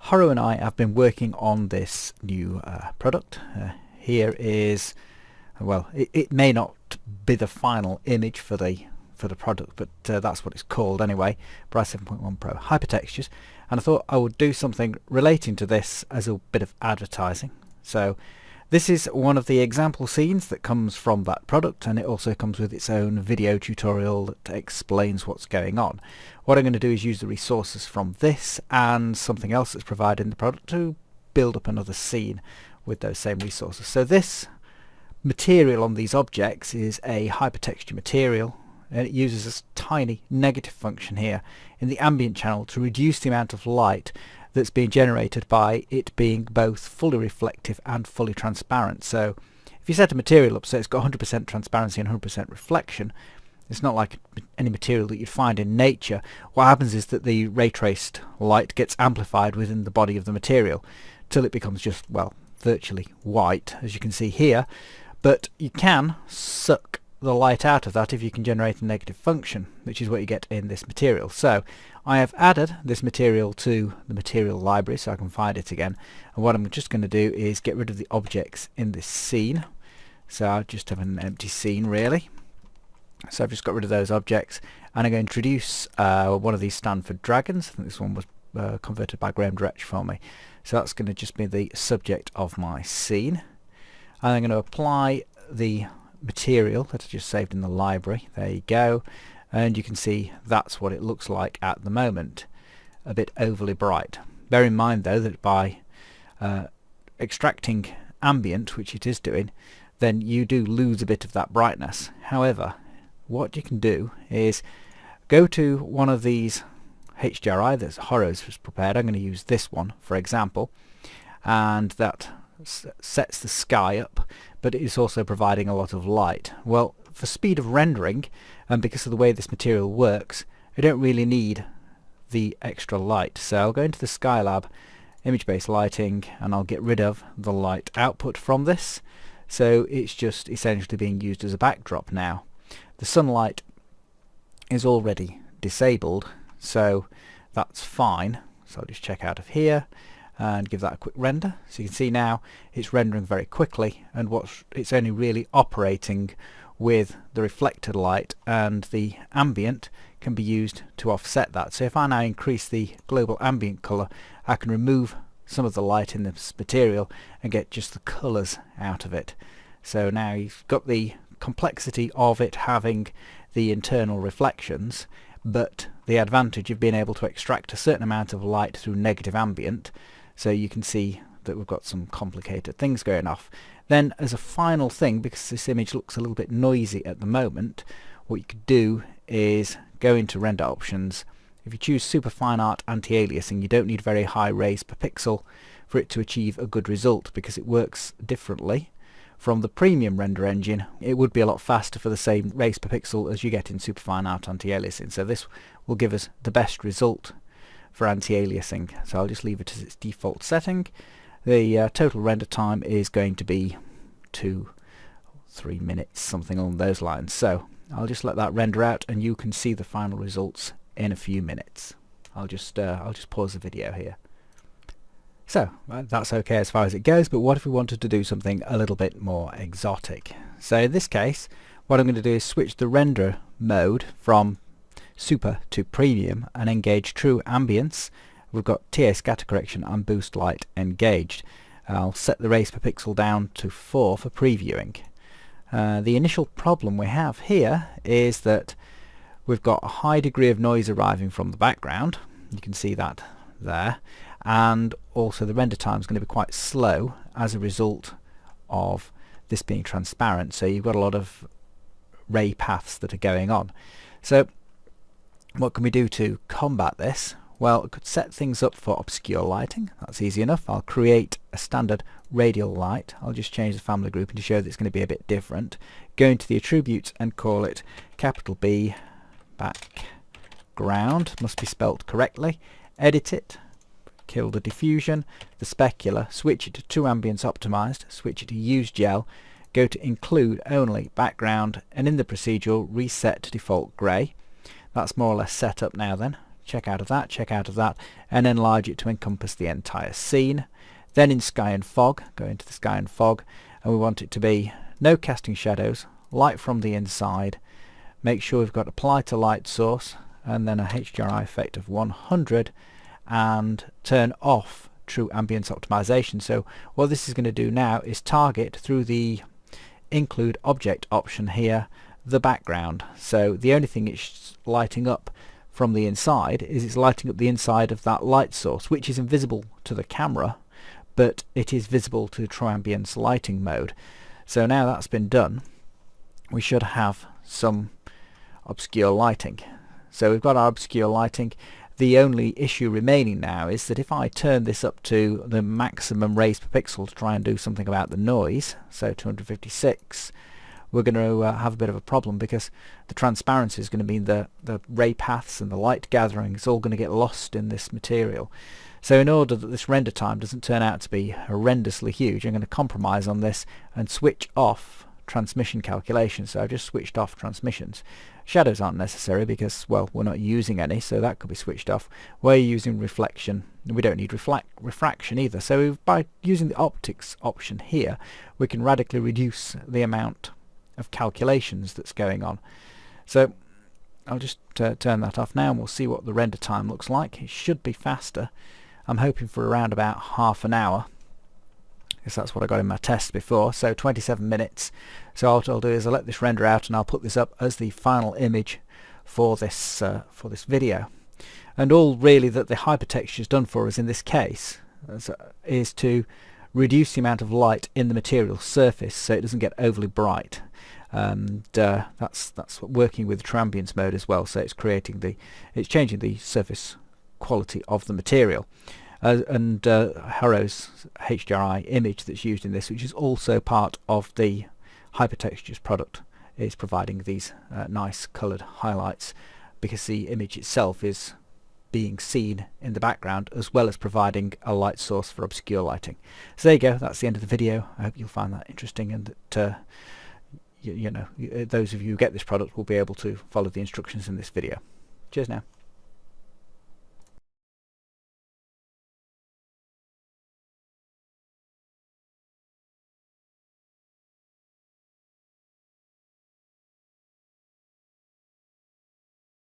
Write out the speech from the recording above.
Horo and I have been working on this new product. Here is, well, it may not be the final image for the product, but that's what it's called anyway. Bryce 7.1 Pro Hypertextures, and I thought I would do something relating to this as a bit of advertising. So this is one of the example scenes that comes from that product, and it also comes with its own video tutorial that explains what's going on. What I'm going to do is use the resources from this and something else that's provided in the product to build up another scene with those same resources. So this material on these objects is a hypertexture material, and it uses this tiny negative function here in the ambient channel to reduce the amount of light that's being generated by it being both fully reflective and fully transparent. So if you set a material up so it's got 100% transparency and 100% reflection, it's not like any material that you'd find in nature. What happens is that the ray traced light gets amplified within the body of the material till it becomes just, well, virtually white, as you can see here. But you can suck the light out of that if you can generate a negative function, which is what you get in this material. So I have added this material to the material library so I can find it again, and what I'm just going to do is get rid of the objects in this scene. So I'll just have an empty scene really. So I've just got rid of those objects, and I'm going to introduce one of these Stanford dragons. I think this one was converted by Graham Dretch for me. So that's going to just be the subject of my scene, and I'm going to apply the material that I just saved in the library. There you go, and you can see that's what it looks like at the moment, a bit overly bright. Bear in mind though that by extracting ambient, which it is doing, then you do lose a bit of that brightness. However, what you can do is go to one of these HDRI that Horo's has prepared. I'm going to use this one for example, and that sets the sky up, but it is also providing a lot of light. Well, for speed of rendering, and because of the way this material works, I don't really need the extra light. So I'll go into the Skylab image-based lighting, and I'll get rid of the light output from this. So it's just essentially being used as a backdrop now. The sunlight is already disabled, so that's fine. So I'll just check out of here and give that a quick render. So you can see now it's rendering very quickly, and it's only really operating with the reflected light, and the ambient can be used to offset that. So if I now increase the global ambient color, I can remove some of the light in this material and get just the colors out of it. So now you've got the complexity of it having the internal reflections, but the advantage of being able to extract a certain amount of light through negative ambient. So you can see that we've got some complicated things going off. Then as a final thing, because this image looks a little bit noisy at the moment, what you could do is go into render options. If you choose super fine art anti-aliasing, you don't need very high rays per pixel for it to achieve a good result, because it works differently from the premium render engine. It would be a lot faster for the same rays per pixel as you get in super fine art anti-aliasing. So this will give us the best result for anti-aliasing. So I'll just leave it as its default setting. The total render time is going to be 2-3 minutes, something along those lines. So I'll just let that render out, and you can see the final results in a few minutes. I'll just pause the video here. So that's okay as far as it goes, but what if we wanted to do something a little bit more exotic? So in this case, what I'm going to do is switch the render mode from super to premium and engage true ambience. We've got TA scatter correction and boost light engaged. I'll set the rays per pixel down to 4 for previewing. The initial problem we have here is that we've got a high degree of noise arriving from the background. You can see that there, and also the render time is going to be quite slow as a result of this being transparent. So you've got a lot of ray paths that are going on. So what can we do to combat this? Well, I could set things up for obscure lighting. That's easy enough. I'll create a standard radial light. I'll just change the family grouping to show that it's going to be a bit different. Go into the attributes and call it capital B background. Must be spelt correctly. Edit it. Kill the diffusion, the specular, switch it to true ambience optimized, switch it to use gel, go to include only background, and in the procedural reset to default grey. That's more or less set up now then. check out of that, and enlarge it to encompass the entire scene. Then in sky and fog, go into the sky and fog, and we want it to be no casting shadows, light from the inside. Make sure we've got apply to light source, and then a HDRI effect of 100, and turn off true ambience optimization. So what this is going to do now is target through the include object option here the background. So the only thing it's lighting up from the inside is it's lighting up the inside of that light source, which is invisible to the camera, but it is visible to true ambience lighting mode. So now that's been done, we should have some obscure lighting. So we've got our obscure lighting. The only issue remaining now is that if I turn this up to the maximum rays per pixel to try and do something about the noise, so 256, we're going to have a bit of a problem, because the transparency is going to mean the ray paths and the light gathering is all going to get lost in this material. So in order that this render time doesn't turn out to be horrendously huge, I'm going to compromise on this and switch off transmission calculations. So I've just switched off transmissions. Shadows aren't necessary because, well, we're not using any, so that could be switched off. We're using reflection. We don't need refraction either. So by using the optics option here, we can radically reduce the amount of calculations that's going on. So I'll just turn that off now, and we'll see what the render time looks like. It should be faster. I'm hoping for around about half an hour, because that's what I got in my test before. So 27 minutes. So what I'll do is I'll let this render out, and I'll put this up as the final image for this video. And all really that the hypertexture has done for us in this case is to reduce the amount of light in the material surface so it doesn't get overly bright. And that's working with true ambience mode as well. So it's changing the surface quality of the material. And Horo's HDRI image that's used in this, which is also part of the Hypertextures product, is providing these nice coloured highlights, because the image itself is being seen in the background as well as providing a light source for obscure lighting. So there you go, that's the end of the video. I hope you'll find that interesting, and that you know, those of you who get this product will be able to follow the instructions in this video. Cheers now.